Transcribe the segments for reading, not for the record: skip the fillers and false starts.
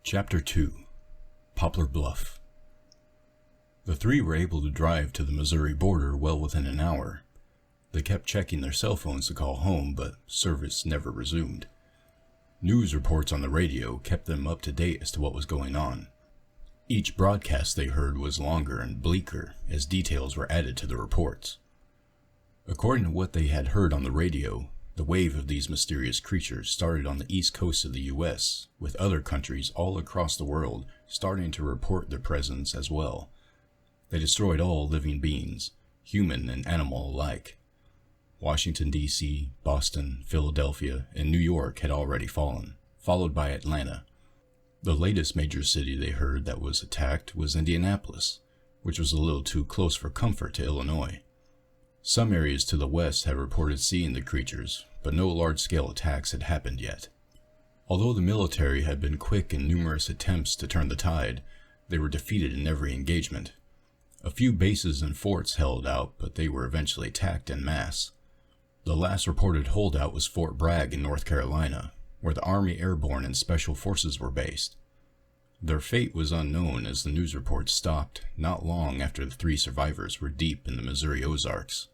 Chapter 2 Poplar Bluff. The three were able to drive to the Missouri border well within an hour. They kept checking their cell phones to call home, but service never resumed. News reports on the radio kept them up to date as to what was going on. Each broadcast they heard was longer and bleaker as details were added to the reports. According to what they had heard on the radio, the wave of these mysterious creatures started on the east coast of the U.S., with other countries all across the world starting to report their presence as well. They destroyed all living beings, human and animal alike. Washington, D.C., Boston, Philadelphia, and New York had already fallen, followed by Atlanta. The latest major city they heard that was attacked was Indianapolis, which was a little too close for comfort to Illinois. Some areas to the west had reported seeing the creatures, but no large-scale attacks had happened yet. Although the military had been quick in numerous attempts to turn the tide, they were defeated in every engagement. A few bases and forts held out, but they were eventually attacked en masse. The last reported holdout was Fort Bragg in North Carolina, where the Army Airborne and Special Forces were based. Their fate was unknown as the news reports stopped not long after the three survivors were deep in the Missouri Ozarks.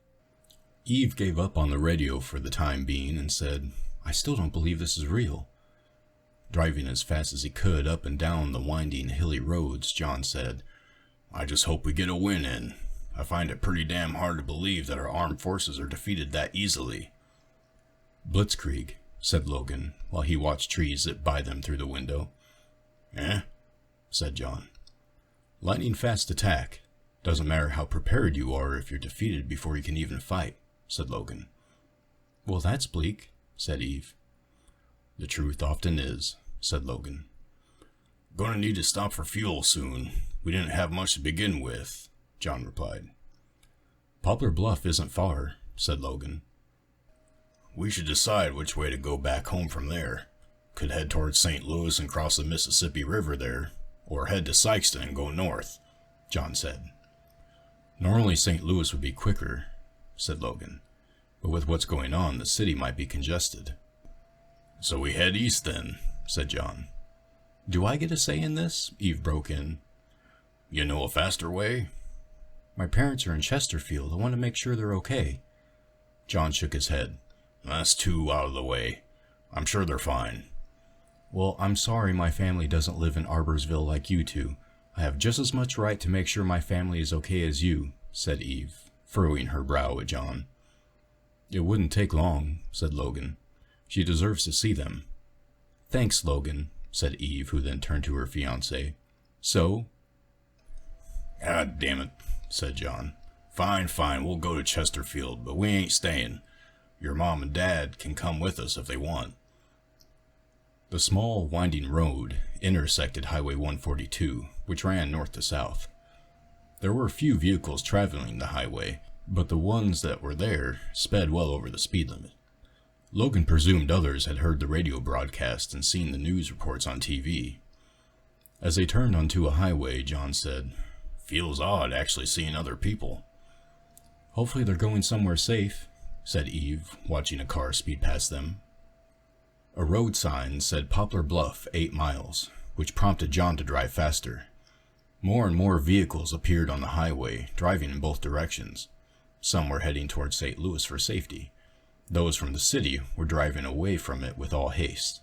Eve gave up on the radio for the time being and said, "I still don't believe this is real." Driving as fast as he could up and down the winding, hilly roads, John said, "I just hope we get a win in. I find it pretty damn hard to believe that our armed forces are defeated that easily." "Blitzkrieg," said Logan, while he watched trees zip by them through the window. "Eh?" said John. "Lightning fast attack. Doesn't matter how prepared you are if you're defeated before you can even fight," said Logan. "Well, that's bleak," said Eve. "The truth often is," said Logan. "Gonna need to stop for fuel soon. We didn't have much to begin with," John replied. "Poplar Bluff isn't far," said Logan. "We should decide which way to go back home from there. Could head towards St. Louis and cross the Mississippi River there, or head to Sykeston and go north," John said. "Normally St. Louis would be quicker," said Logan, "but with what's going on, the city might be congested." "So we head east then," said John. "Do I get a say in this?" Eve broke in. "You know a faster way?" "My parents are in Chesterfield. I want to make sure they're okay." John shook his head. "That's too out of the way. I'm sure they're fine." "Well, I'm sorry my family doesn't live in Arborsville like you two. I have just as much right to make sure my family is okay as you," said Eve, furrowing her brow at John. "It wouldn't take long," said Logan. "She deserves to see them." "Thanks, Logan," said Eve, who then turned to her fiancé. "So?" "God damn it," said John. Fine, we'll go to Chesterfield, but we ain't staying. Your mom and dad can come with us if they want." The small, winding road intersected Highway 142, which ran north to south. There were few vehicles traveling the highway, but the ones that were there sped well over the speed limit. Logan presumed others had heard the radio broadcast and seen the news reports on TV. As they turned onto a highway, John said, "Feels odd actually seeing other people." "Hopefully they're going somewhere safe," said Eve, watching a car speed past them. A road sign said Poplar Bluff 8 miles, which prompted John to drive faster. More and more vehicles appeared on the highway, driving in both directions. Some were heading towards St. Louis for safety. Those from the city were driving away from it with all haste.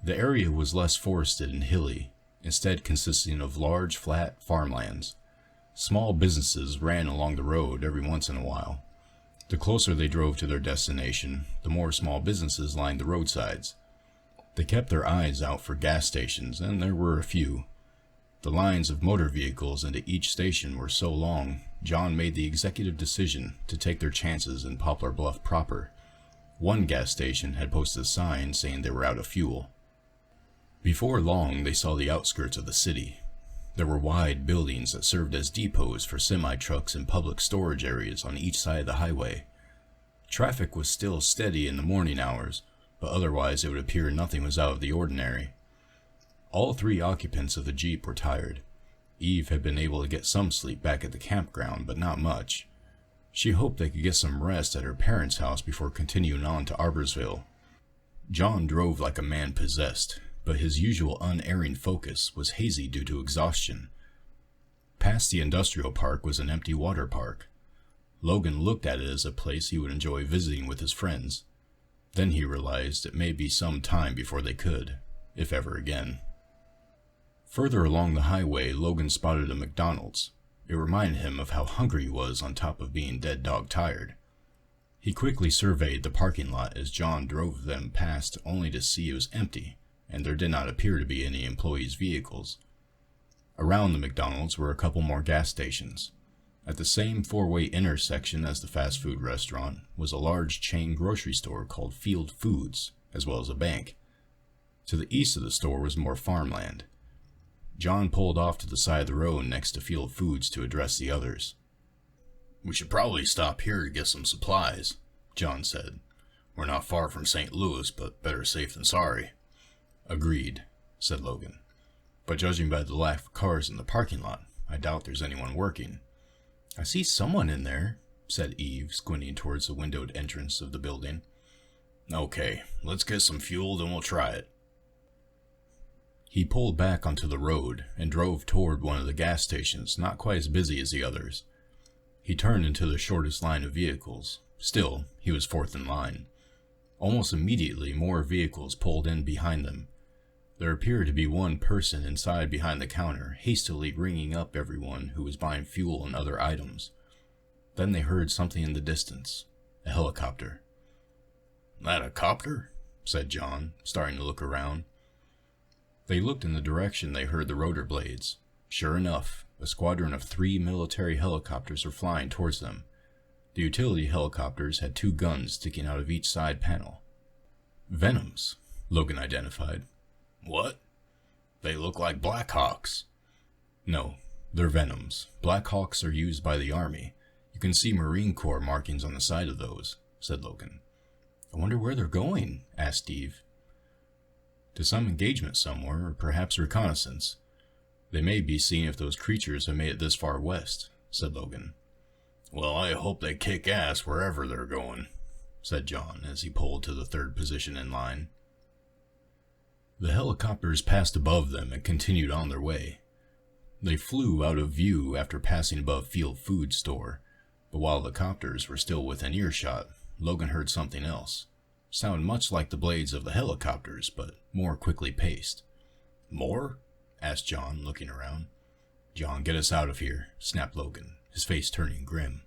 The area was less forested and hilly, instead consisting of large, flat farmlands. Small businesses ran along the road every once in a while. The closer they drove to their destination, the more small businesses lined the roadsides. They kept their eyes out for gas stations, and there were a few. The lines of motor vehicles into each station were so long, John made the executive decision to take their chances in Poplar Bluff proper. One gas station had posted a sign saying they were out of fuel. Before long, they saw the outskirts of the city. There were wide buildings that served as depots for semi-trucks and public storage areas on each side of the highway. Traffic was still steady in the morning hours, but otherwise it would appear nothing was out of the ordinary. All three occupants of the Jeep were tired. Eve had been able to get some sleep back at the campground, but not much. She hoped they could get some rest at her parents' house before continuing on to Arborsville. John drove like a man possessed, but his usual unerring focus was hazy due to exhaustion. Past the industrial park was an empty water park. Logan looked at it as a place he would enjoy visiting with his friends. Then he realized it may be some time before they could, if ever again. Further along the highway, Logan spotted a McDonald's. It reminded him of how hungry he was on top of being dead dog tired. He quickly surveyed the parking lot as John drove them past only to see it was empty, and there did not appear to be any employees' vehicles. Around the McDonald's were a couple more gas stations. At the same four-way intersection as the fast food restaurant was a large chain grocery store called Field Foods, as well as a bank. To the east of the store was more farmland. John pulled off to the side of the road next to Field Foods to address the others. "We should probably stop here to get some supplies," John said. "We're not far from St. Louis, but better safe than sorry." "Agreed," said Logan. "But judging by the lack of cars in the parking lot, I doubt there's anyone working." "I see someone in there," said Eve, squinting towards the windowed entrance of the building. "Okay, let's get some fuel, then we'll try it." He pulled back onto the road and drove toward one of the gas stations, not quite as busy as the others. He turned into the shortest line of vehicles. Still, he was fourth in line. Almost immediately, more vehicles pulled in behind them. There appeared to be one person inside behind the counter, hastily ringing up everyone who was buying fuel and other items. Then they heard something in the distance. A helicopter. "That a copter?" said John, starting to look around. They looked in the direction they heard the rotor blades. Sure enough, a squadron of 3 military helicopters were flying towards them. The utility helicopters had 2 guns sticking out of each side panel. "Venoms," Logan identified. "What? They look like Blackhawks." "No, they're Venoms. Blackhawks are used by the Army. You can see Marine Corps markings on the side of those," said Logan. "I wonder where they're going," asked Steve. "To some engagement somewhere, or perhaps reconnaissance. They may be seeing if those creatures have made it this far west," said Logan. "Well, I hope they kick ass wherever they're going," said John as he pulled to the third position in line. The helicopters passed above them and continued on their way. They flew out of view after passing above Field Food Store, but while the copters were still within earshot, Logan heard something else. Sounded much like the blades of the helicopters, but more quickly paced. "More?" asked John, looking around. "John, get us out of here," snapped Logan, his face turning grim.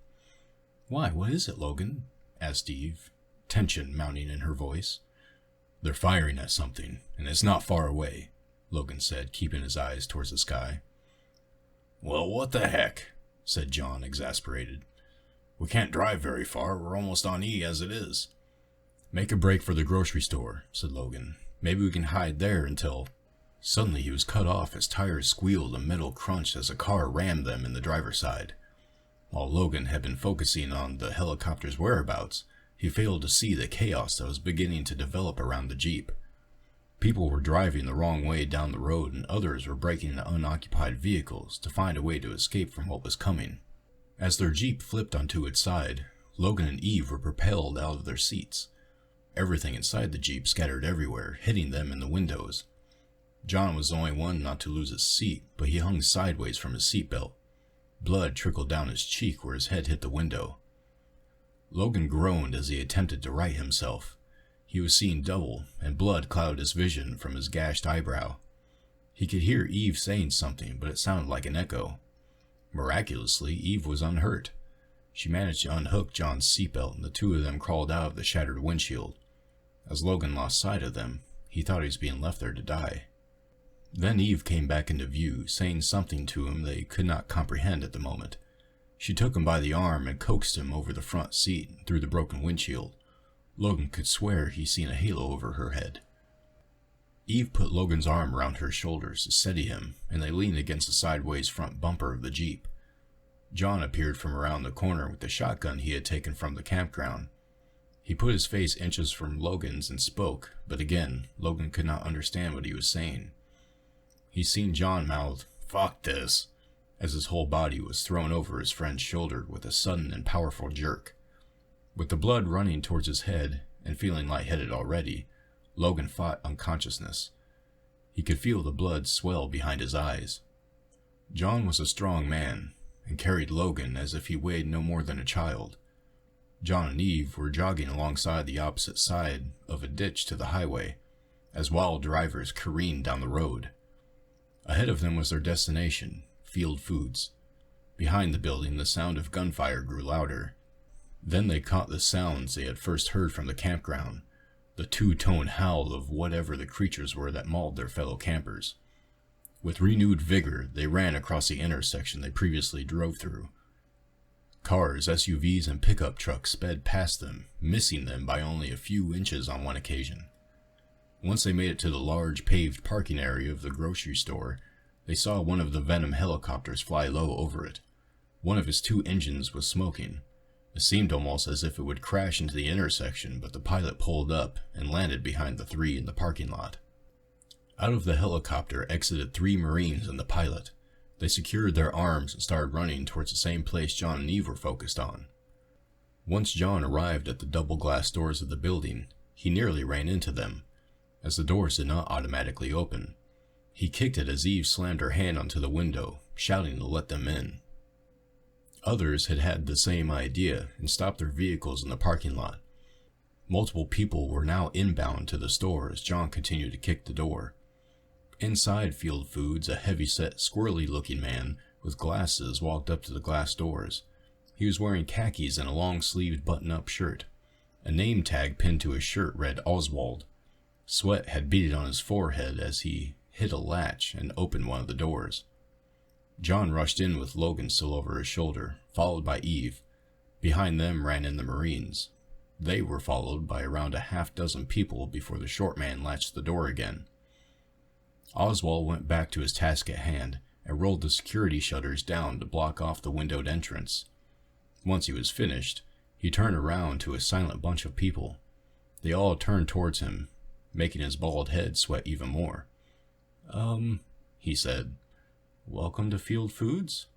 "Why, what is it, Logan?" asked Eve, tension mounting in her voice. "They're firing at something, and it's not far away," Logan said, keeping his eyes towards the sky. "Well, what the heck?" said John, exasperated. "We can't drive very far. We're almost on E as it is." "Make a break for the grocery store," said Logan. "Maybe we can hide there until—" Suddenly he was cut off as tires squealed and metal crunched as a car rammed them in the driver's side. While Logan had been focusing on the helicopter's whereabouts, he failed to see the chaos that was beginning to develop around the Jeep. People were driving the wrong way down the road, and others were breaking into unoccupied vehicles to find a way to escape from what was coming. As their Jeep flipped onto its side, Logan and Eve were propelled out of their seats. Everything inside the Jeep scattered everywhere, hitting them in the windows. John was the only one not to lose his seat, but he hung sideways from his seatbelt. Blood trickled down his cheek where his head hit the window. Logan groaned as he attempted to right himself. He was seeing double, and blood clouded his vision from his gashed eyebrow. He could hear Eve saying something, but it sounded like an echo. Miraculously, Eve was unhurt. She managed to unhook John's seatbelt, and the two of them crawled out of the shattered windshield. As Logan lost sight of them, he thought he was being left there to die. Then Eve came back into view, saying something to him they could not comprehend at the moment. She took him by the arm and coaxed him over the front seat and through the broken windshield. Logan could swear he seen a halo over her head. Eve put Logan's arm around her shoulders to steady him, and they leaned against the sideways front bumper of the Jeep. John appeared from around the corner with the shotgun he had taken from the campground. He put his face inches from Logan's and spoke, but again, Logan could not understand what he was saying. He seen John mouth, "Fuck this," as his whole body was thrown over his friend's shoulder with a sudden and powerful jerk. With the blood running towards his head, and feeling lightheaded already, Logan fought unconsciousness. He could feel the blood swell behind his eyes. John was a strong man, and carried Logan as if he weighed no more than a child. John and Eve were jogging alongside the opposite side of a ditch to the highway, as wild drivers careened down the road. Ahead of them was their destination, Field Foods. Behind the building, the sound of gunfire grew louder. Then they caught the sounds they had first heard from the campground, the two-tone howl of whatever the creatures were that mauled their fellow campers. With renewed vigor, they ran across the intersection they previously drove through. Cars, SUVs, and pickup trucks sped past them, missing them by only a few inches on one occasion. Once they made it to the large paved parking area of the grocery store, they saw one of the Venom helicopters fly low over it. One of its two engines was smoking. It seemed almost as if it would crash into the intersection, but the pilot pulled up and landed behind the three in the parking lot. Out of the helicopter exited 3 Marines and the pilot. They secured their arms and started running towards the same place John and Eve were focused on. Once John arrived at the double glass doors of the building, he nearly ran into them, as the doors did not automatically open. He kicked it as Eve slammed her hand onto the window, shouting to let them in. Others had had the same idea and stopped their vehicles in the parking lot. Multiple people were now inbound to the store as John continued to kick the door. Inside Field Foods, a heavy-set, squirrely-looking man with glasses walked up to the glass doors. He was wearing khakis and a long-sleeved button-up shirt. A name tag pinned to his shirt read Oswald. Sweat had beaded on his forehead as he hit a latch and opened one of the doors. John rushed in with Logan still over his shoulder, followed by Eve. Behind them ran in the Marines. They were followed by around a half-dozen people before the short man latched the door again. Oswald went back to his task at hand and rolled the security shutters down to block off the windowed entrance. Once he was finished, he turned around to a silent bunch of people. They all turned towards him, making his bald head sweat even more. He said, "Welcome to Field Foods?"